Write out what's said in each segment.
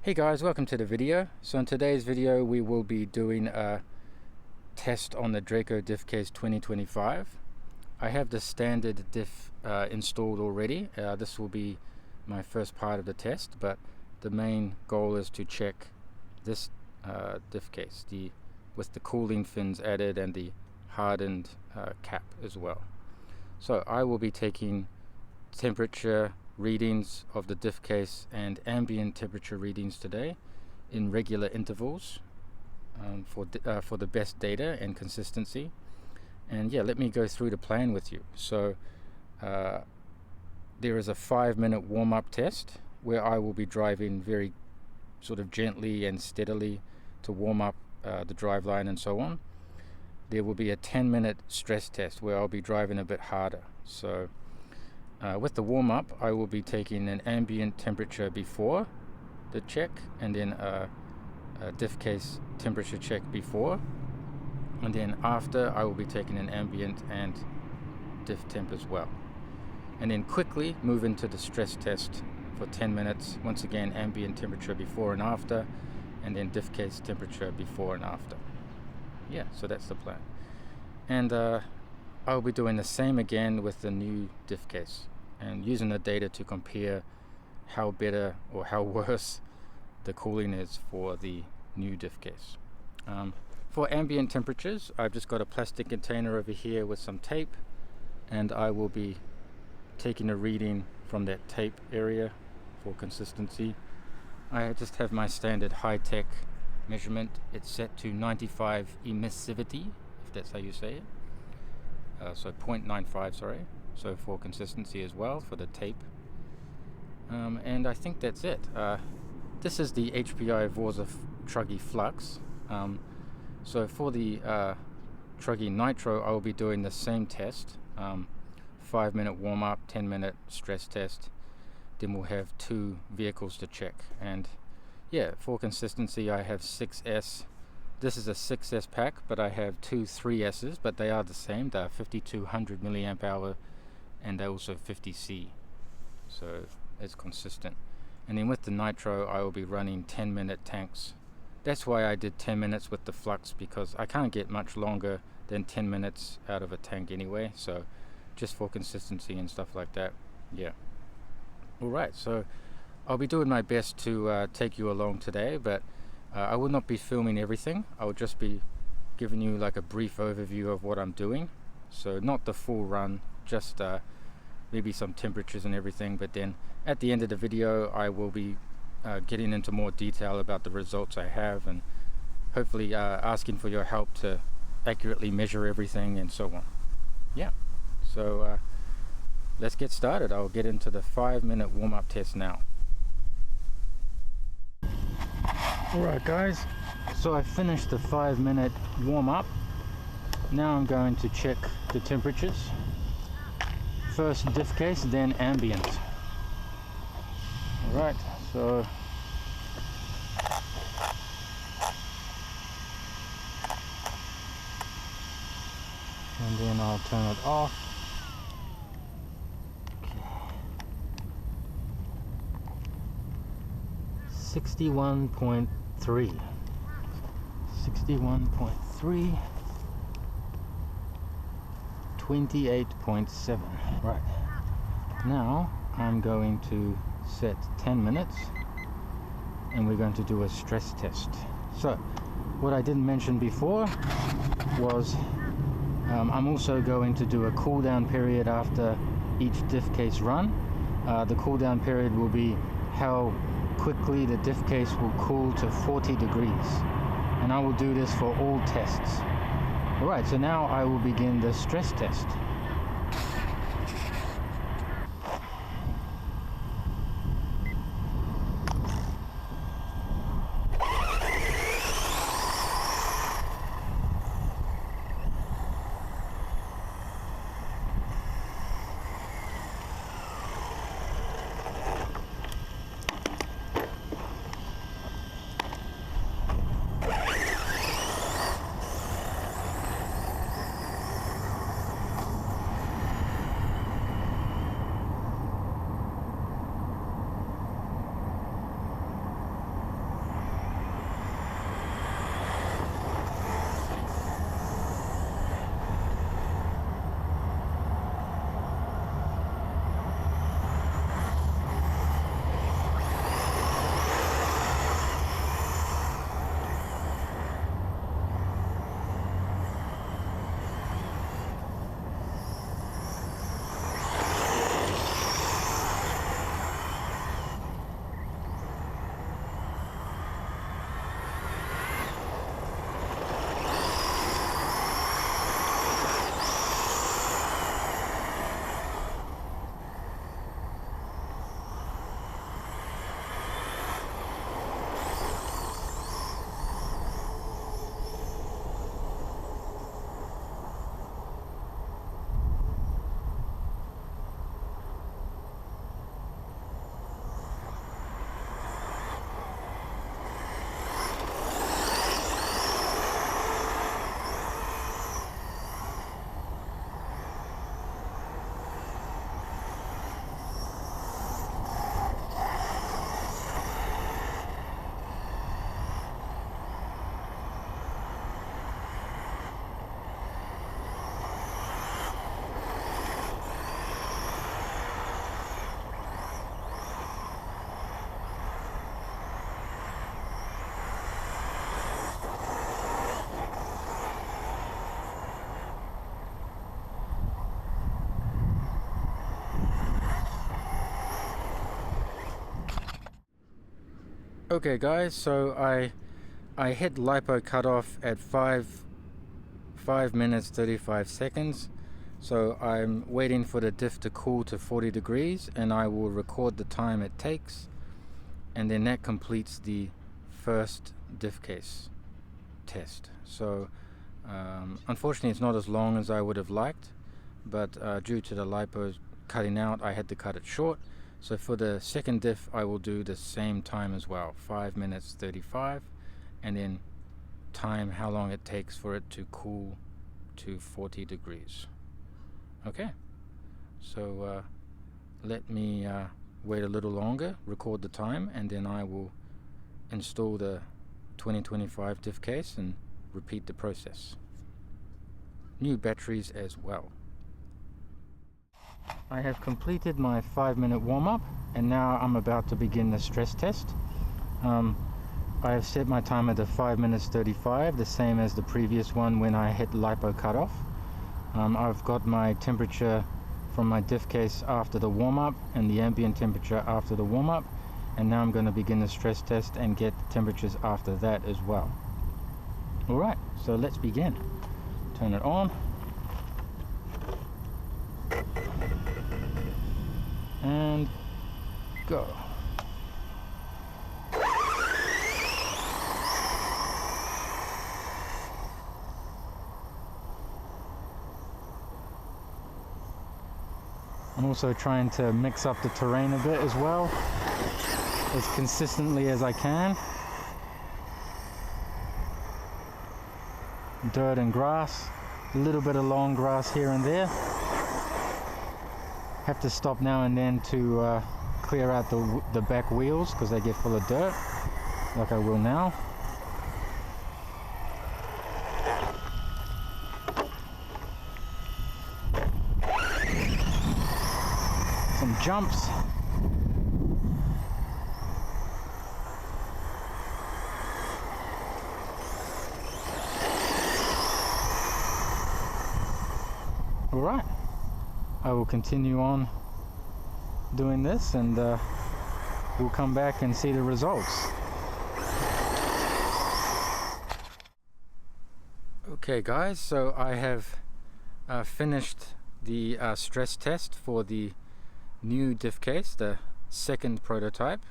Hey guys, welcome to the video. So in today's video we will be doing a test on the Draco Diff Case 2025. I have the standard diff installed already. This will be my first part of the test, but the main goal is to check this diff case with the cooling fins added and the hardened cap as well. So I will be taking temperature readings of the diff case and ambient temperature readings today in regular intervals for the best data and consistency. And yeah, let me go through the plan with you. So there is a 5-minute warm-up test where I will be driving very sort of gently and steadily to warm up the driveline and so on. There will be a 10-minute stress test where I'll be driving a bit harder. So with the warm-up, I will be taking an ambient temperature before the check, and then a diff case temperature check before, and then after I will be taking an ambient and diff temp as well, and then quickly move into the stress test for 10 minutes. Once again, ambient temperature before and after, and then diff case temperature before and after. Yeah, so that's the plan. And I'll be doing the same again with the new diff case and using the data to compare how better or how worse the cooling is for the new diff case. For ambient temperatures, I've just got a plastic container over here with some tape, and I will be taking a reading from that tape area for consistency. I just have my standard high-tech measurement. It's set to 95 emissivity, if that's how you say it. So 0.95, sorry. So for consistency as well for the tape. And I think that's it. This is the HPI Vorza Truggy Flux. So for the Truggy Nitro, I will be doing the same test. 5-minute warm-up, 10-minute stress test. Then we'll have 2 vehicles to check. And yeah, for consistency, I have 6S. This is a 6S pack, but I have 2 3S's, but they are the same. They're 5200 milliamp hour, and they're also 50C. So it's consistent. And then with the Nitro, I will be running 10-minute tanks. That's why I did 10 minutes with the Flux, because I can't get much longer than 10 minutes out of a tank anyway. So just for consistency and stuff like that. Yeah. Alright, so I'll be doing my best to take you along today, but I will not be filming everything. I will just be giving you like a brief overview of what I'm doing. So not the full run, just maybe some temperatures and everything. But then at the end of the video, I will be getting into more detail about the results I have, and hopefully asking for your help to accurately measure everything and so on. Yeah, so let's get started. I'll get into the 5-minute warm-up test now. Alright guys, so I finished the 5-minute warm-up. Now I'm going to check the temperatures. First diff case, then ambient. Alright, so and then I'll turn it off. 61.3, 61.3, 28.7. Right, now I'm going to set 10 minutes and we're going to do a stress test. So what I didn't mention before was I'm also going to do a cool down period after each diff case run. The cool down period will be how quickly the diff case will cool to 40 degrees, and I will do this for all tests. Alright, so now I will begin the stress test. Okay guys, so I hit lipo cutoff at 5 minutes 35 seconds. So I'm waiting for the diff to cool to 40 degrees, and I will record the time it takes, and then that completes the first diff case test. So unfortunately it's not as long as I would have liked, but due to the lipo cutting out, I had to cut it short. So for the second diff I will do the same time as well, 5 minutes 35, and then time how long it takes for it to cool to 40 degrees. Okay, so let me wait a little longer, record the time, and then I will install the 2025 diff case and repeat the process. New batteries as well. I have completed my 5-minute warm-up, and now I'm about to begin the stress test. I have set my timer to 5 minutes 35, the same as the previous one when I hit lipo cutoff. I've got my temperature from my diff case after the warm-up and the ambient temperature after the warm-up, and now I'm going to begin the stress test and get the temperatures after that as well. Alright, so let's begin. Turn it on. And go. I'm also trying to mix up the terrain a bit as well, as consistently as I can. Dirt and grass, a little bit of long grass here and there. Have to stop now and then to clear out the back wheels because they get full of dirt, like I will now. Some jumps. All right. I will continue on doing this, and we'll come back and see the results. Okay guys, so I have finished the stress test for the new diff case, the second prototype,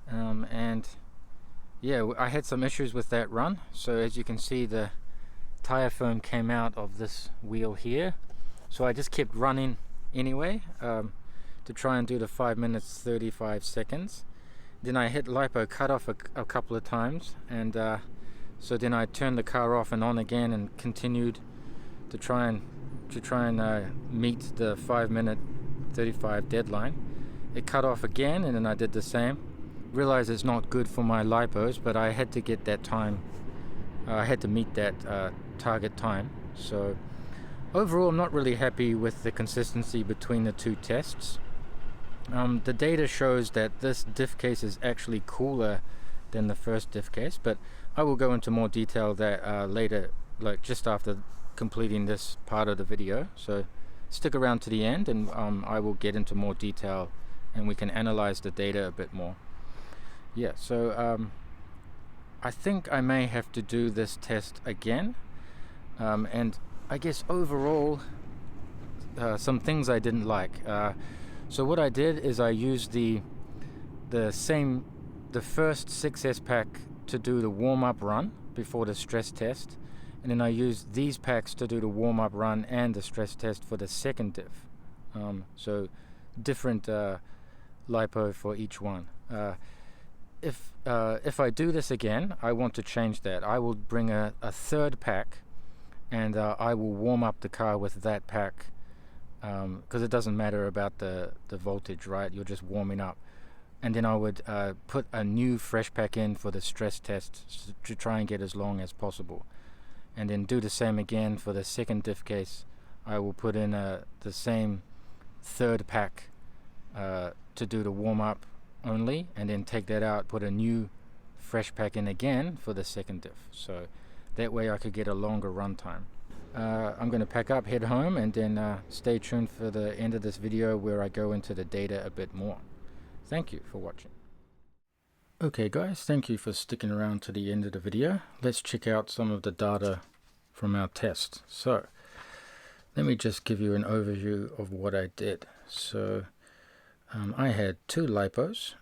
and yeah, I had some issues with that run. So as you can see, the tire foam came out of this wheel here. So I just kept running anyway to try and do the 5 minutes 35 seconds. Then I hit lipo cutoff a couple of times, and so then I turned the car off and on again and continued to try and meet the 5 minute 35 deadline. It cut off again, and then I did the same. Realized it's not good for my lipos, but I had to get that time. I had to meet that target time. So overall, I'm not really happy with the consistency between the two tests. The data shows that this diff case is actually cooler than the first diff case, but I will go into more detail that later, like just after completing this part of the video. So stick around to the end, and I will get into more detail and we can analyze the data a bit more. Yeah, so I think I may have to do this test again, and I guess overall some things I didn't like. So what I did is I used the first 6S pack to do the warm-up run before the stress test, and then I used these packs to do the warm-up run and the stress test for the second diff. So different lipo for each one. If I do this again, I want to change that. I will bring a third pack, and I will warm up the car with that pack, because it doesn't matter about the voltage, right? You're just warming up. And then I would put a new fresh pack in for the stress test to try and get as long as possible. And then do the same again for the second diff case. I will put in the same third pack to do the warm-up only, and then take that out, put a new fresh pack in again for the second diff. So that way I could get a longer run time. I'm going to pack up, head home, and then stay tuned for the end of this video where I go into the data a bit more. Thank you for watching. Okay guys, thank you for sticking around to the end of the video. Let's check out some of the data from our test. So let me just give you an overview of what I did. So I had 2 lipos.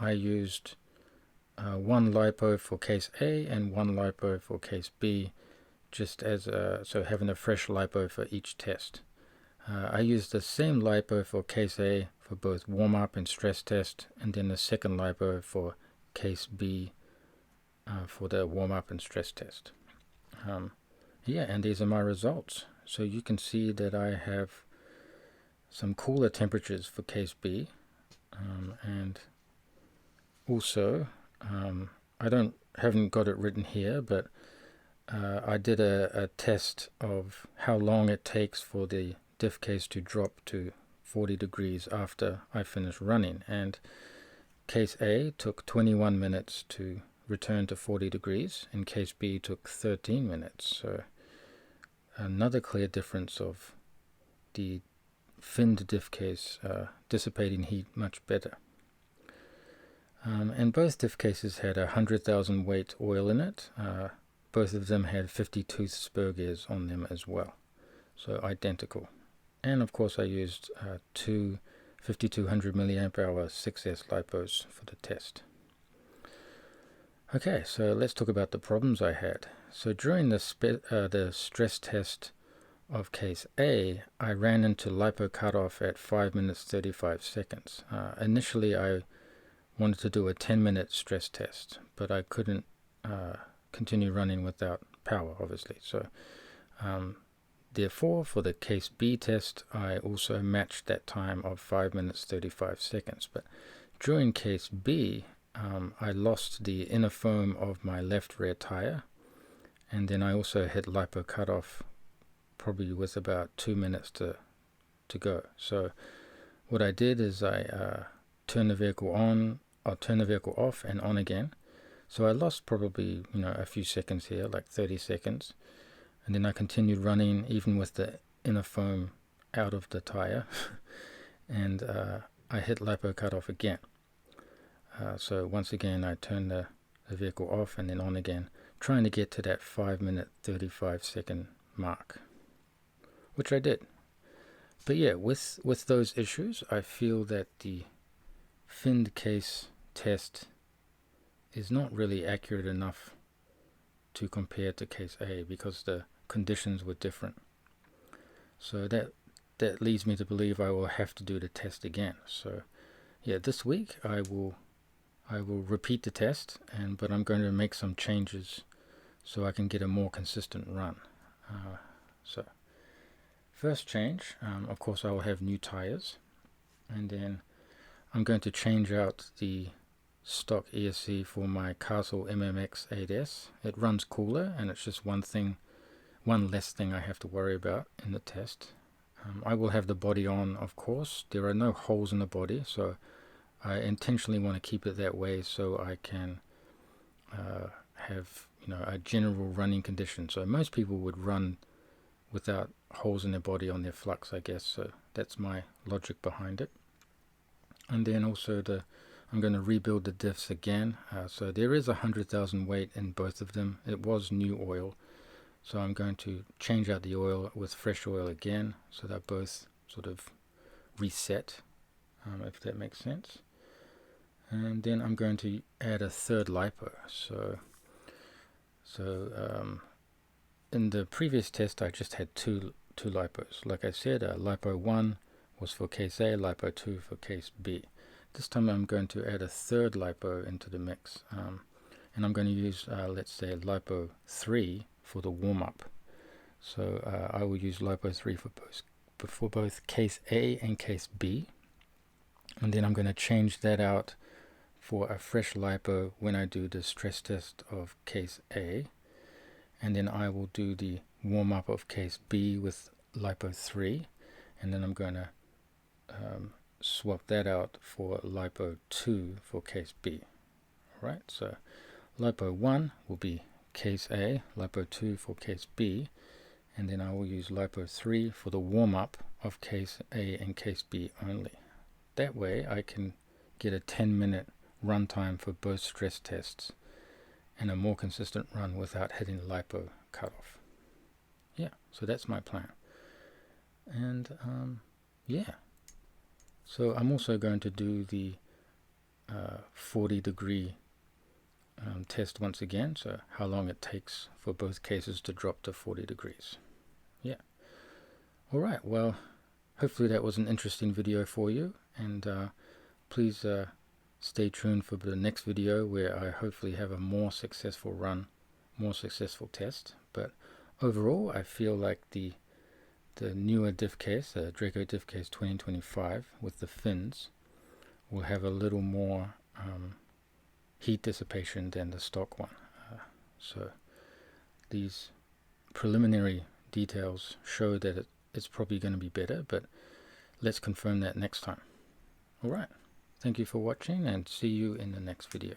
I used 1 lipo for case A and 1 lipo for case B, just as so having a fresh lipo for each test. I used the same lipo for case A for both warm-up and stress test, and then the second lipo for case B for the warm-up and stress test. Yeah, and these are my results. So you can see that I have some cooler temperatures for case B, and also I haven't got it written here, but I did a test of how long it takes for the diff case to drop to 40 degrees after I finish running, and case A took 21 minutes to return to 40 degrees and case B took 13 minutes. So another clear difference of the finned diff case dissipating heat much better. And both diff cases had 100,000 weight oil in it. Both of them had 50 tooth spur gears on them as well, so identical. And of course I used 2 5200 milliamp hour 6S lipos for the test. Okay, so let's talk about the problems I had. So during the stress test of case A, I ran into lipo cutoff at 5 minutes 35 seconds. Initially I wanted to do a 10-minute stress test, but I couldn't continue running without power, obviously. So therefore, for the case B test, I also matched that time of 5 minutes 35 seconds. But during case B, I lost the inner foam of my left rear tire, and then I also hit lipo cutoff probably with about 2 minutes to go. So what I did is I turned the vehicle on, or turn the vehicle off and on again. So I lost probably a few seconds here, like 30 seconds. And then I continued running even with the inner foam out of the tire. And I hit lipo cutoff again. So once again I turned the vehicle off and then on again, trying to get to that 5 minute 35 second mark, which I did. But yeah, with those issues, I feel that the finned case test is not really accurate enough to compare to case A because the conditions were different. So that leads me to believe I will have to do the test again. So yeah, this week I will repeat the test, but I'm going to make some changes so I can get a more consistent run. So first change, of course I will have new tires, and then I'm going to change out the stock ESC for my Castle MMX 8S. It runs cooler, and it's just one less thing I have to worry about in the test. I will have the body on, of course. There are no holes in the body, so I intentionally want to keep it that way so I can have a general running condition. So most people would run without holes in their body on their flux, I guess. So that's my logic behind it. And then also I'm going to rebuild the diffs again. So there is 100,000 weight in both of them. It was new oil. So I'm going to change out the oil with fresh oil again, so they're both sort of reset, if that makes sense. And then I'm going to add a third lipo. So in the previous test I just had two lipos. Like I said, lipo 1 was for case A, lipo 2 for case B. This time I'm going to add a third lipo into the mix, and I'm going to use let's say lipo 3 for the warm-up. So I will use lipo 3 for both case A and case B, and then I'm going to change that out for a fresh lipo when I do the stress test of case A, and then I will do the warm-up of case B with lipo 3, and then I'm going to swap that out for lipo 2 for case B. Alright, so lipo 1 will be case A, lipo 2 for case B, and then I will use lipo 3 for the warm-up of case A and case B only. That way I can get a 10-minute runtime for both stress tests and a more consistent run without hitting LiPo cutoff. Yeah, so that's my plan. And yeah, so I'm also going to do the 40-degree test once again, so how long it takes for both cases to drop to 40 degrees. Yeah. Alright, well, hopefully that was an interesting video for you, and please stay tuned for the next video where I hopefully have a more successful run, more successful test. But overall, I feel like the newer diff case, the Draco Diff Case 2025 with the fins, will have a little more heat dissipation than the stock one. So these preliminary details show that it's probably going to be better, but let's confirm that next time. Alright, thank you for watching and see you in the next video.